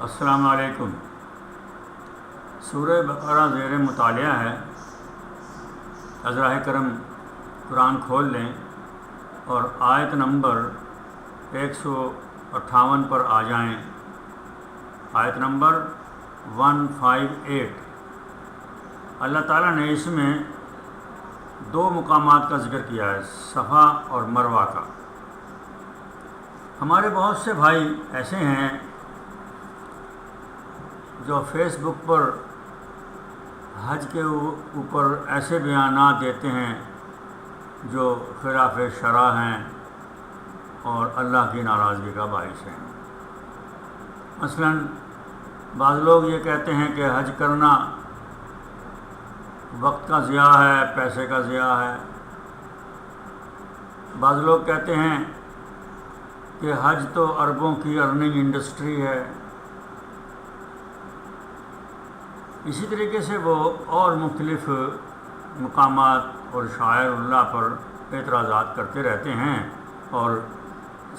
السلام علیکم۔ سورہ بقرہ زیر مطالعہ ہے۔ عذراء کرم قرآن کھول لیں اور آیت نمبر 158 پر آ جائیں۔ آیت نمبر 158۔ اللہ تعالیٰ نے اس میں دو مقامات کا ذکر کیا ہے، صفا اور مروہ کا۔ ہمارے بہت سے بھائی ایسے ہیں جو فیس بک پر حج کے اوپر ایسے بیانات دیتے ہیں جو خلاف شرع ہیں اور اللہ کی ناراضگی کا باعث ہیں۔ مثلا بعض لوگ یہ کہتے ہیں کہ حج کرنا وقت کا ضیاع ہے، پیسے کا ضیاع ہے۔ بعض لوگ کہتے ہیں کہ حج تو اربوں کی ارننگ انڈسٹری ہے۔ اسی طریقے سے وہ اور مختلف مقامات اور شعائر اللہ پر اعتراضات کرتے رہتے ہیں، اور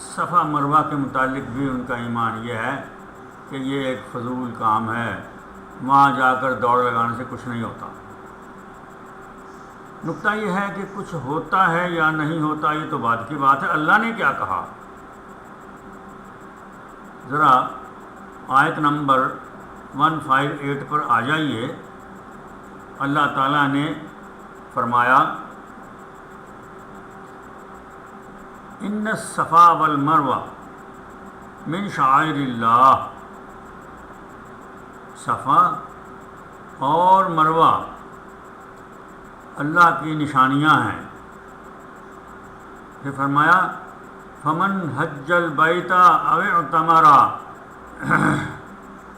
صفا مروہ کے متعلق بھی ان کا ایمان یہ ہے کہ یہ ایک فضول کام ہے، وہاں جا کر دوڑ لگانے سے کچھ نہیں ہوتا۔ نقطہ یہ ہے کہ کچھ ہوتا ہے یا نہیں ہوتا، یہ تو بعد کی بات ہے۔ اللہ نے کیا کہا؟ ذرا آیت نمبر 158 پر آ جائیے۔ اللہ تعالیٰ نے فرمایا ان الصفا والمروہ من شعائر اللہ۔ صفا اور مروہ اللہ کی نشانیاں ہیں۔ پھر فرمایا فمن حج البیت او اعتمر،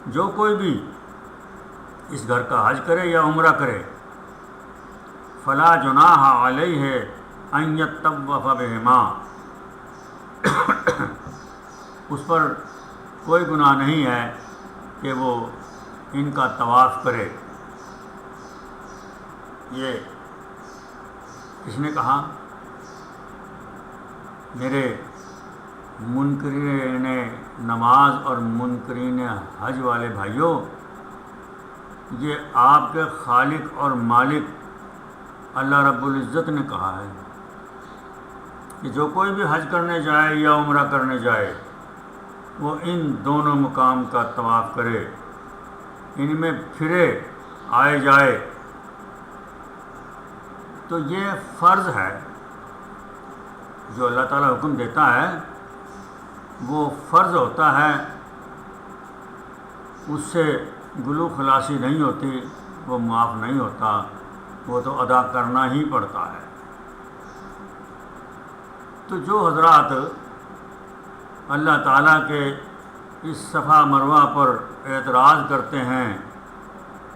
جو کوئی بھی اس گھر کا حج کرے یا عمرہ کرے، فلا جناح علیہ ان یطوف بہما، اس پر کوئی گناہ نہیں ہے کہ وہ ان کا طواف کرے۔ یہ کس نے کہا؟ میرے منکرین نماز اور منکرین حج والے بھائیوں، یہ آپ کے خالق اور مالک اللہ رب العزت نے کہا ہے کہ جو کوئی بھی حج کرنے جائے یا عمرہ کرنے جائے، وہ ان دونوں مقام کا طواف کرے، ان میں پھرے آئے جائے۔ تو یہ فرض ہے، جو اللہ تعالیٰ حکم دیتا ہے وہ فرض ہوتا ہے، اس سے گلو خلاصی نہیں ہوتی، وہ معاف نہیں ہوتا، وہ تو ادا کرنا ہی پڑتا ہے۔ تو جو حضرات اللہ تعالیٰ کے اس صفا مروہ پر اعتراض کرتے ہیں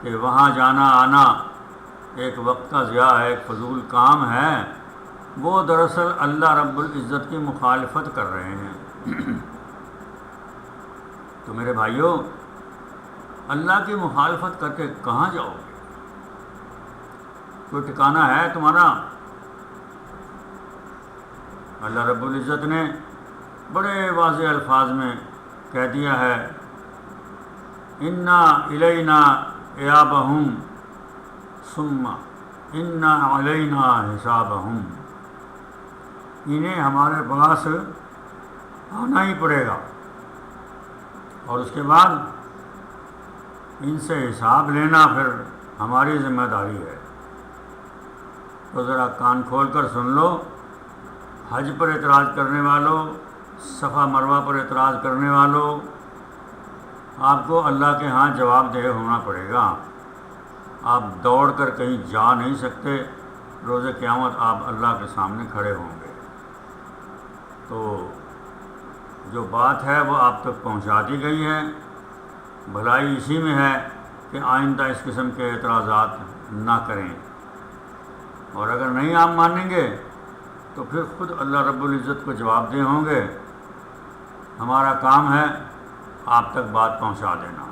کہ وہاں جانا آنا ایک وقت کا ضیاع ہے، ایک فضول کام ہے، وہ دراصل اللہ رب العزت کی مخالفت کر رہے ہیں۔ تو میرے بھائیوں، اللہ کی مخالفت کر کے کہاں جاؤ گے؟ کوئی ٹھکانہ ہے تمہارا؟ اللہ رب العزت نے بڑے واضح الفاظ میں کہہ دیا ہے انا الینا ایابہم ثم انا علینا حسابہم، انہیں ہمارے پاس آنا ہی پڑے گا اور اس کے بعد ان سے حساب لینا پھر ہماری ذمہ داری ہے۔ تو ذرا کان کھول کر سن لو، حج پر اعتراض کرنے والوں، صفا مروہ پر اعتراض کرنے والوں، آپ کو اللہ کے ہاں جواب دہ ہونا پڑے گا۔ آپ دوڑ کر کہیں جا نہیں سکتے، روز قیامت آپ اللہ کے سامنے کھڑے ہوں گے۔ تو جو بات ہے وہ آپ تک پہنچا دی گئی ہے۔ بھلائی اسی میں ہے کہ آئندہ اس قسم کے اعتراضات نہ کریں، اور اگر نہیں آپ مانیں گے تو پھر خود اللہ رب العزت کو جواب دہ ہوں گے۔ ہمارا کام ہے آپ تک بات پہنچا دینا۔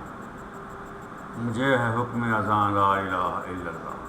مجھے ہے حکم اذان لا الہ الا اللہ۔